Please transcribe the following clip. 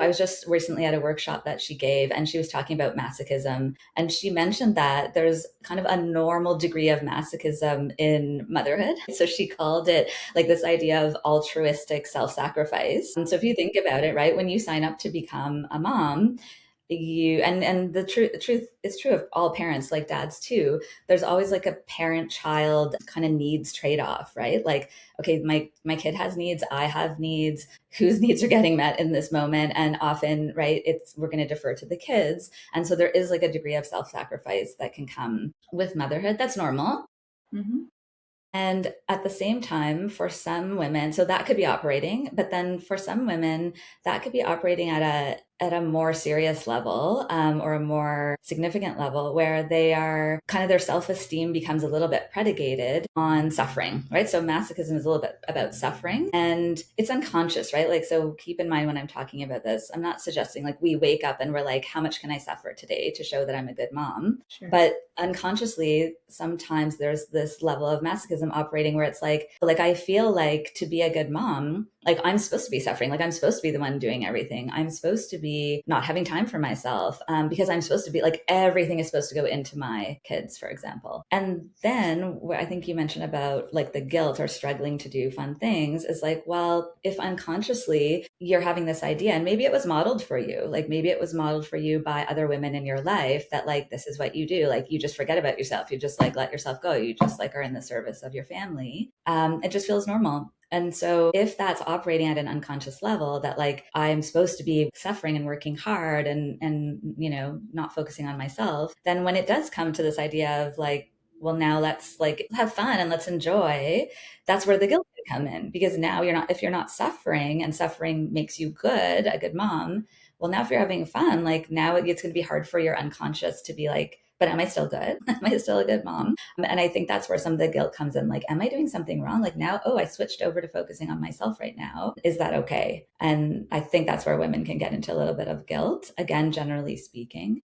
I was just recently at a workshop that she gave, and she was talking about masochism. And she mentioned that there's kind of a normal degree of masochism in motherhood. So she called it like this idea of altruistic self sacrifice. And so if you think about it, right, when you sign up to become a mom, and the truth is true of all parents, like dads too. There's always like a parent child kind of needs trade off, right? Like, okay, my kid has needs, I have needs, whose needs are getting met in this moment? And often, right, it's we're going to defer to the kids. And so there is like a degree of self-sacrifice that can come with motherhood. That's normal. Mm-hmm. And at the same time, for some women, so that could be operating, but then for some women, that could be operating at a more serious level, or a more significant level, where they are kind of their self-esteem becomes a little bit predicated on suffering, right? So masochism is a little bit about suffering, and it's unconscious, right? Like, so keep in mind when I'm talking about this, I'm not suggesting like we wake up and we're like, how much can I suffer today to show that I'm a good mom? Sure. But unconsciously, sometimes there's this level of masochism operating where it's like I feel like to be a good mom, like I'm supposed to be suffering, like I'm supposed to be the one doing everything. I'm supposed to be not having time for myself, because I'm supposed to be like everything is supposed to go into my kids, for example. And then where I think you mentioned about like the guilt or struggling to do fun things is like, well, if unconsciously you're having this idea, and maybe it was modeled for you, like maybe it was modeled for you by other women in your life that like this is what you do, like you just forget about yourself, you just like let yourself go, you just like are in the service of your family. It just feels normal. And so if that's operating at an unconscious level, that like I'm supposed to be suffering and working hard and not focusing on myself, then when it does come to this idea of like, well, now let's like have fun and let's enjoy, that's where the guilt can come in. Because now you're not, if you're not suffering and suffering makes you good, a good mom, well, now if you're having fun, like now it's going to be hard for your unconscious to be like, but am I still good? Am I still a good mom? And I think that's where some of the guilt comes in. Like, am I doing something wrong? Like now, oh, I switched over to focusing on myself right now. Is that okay? And I think that's where women can get into a little bit of guilt, again, generally speaking.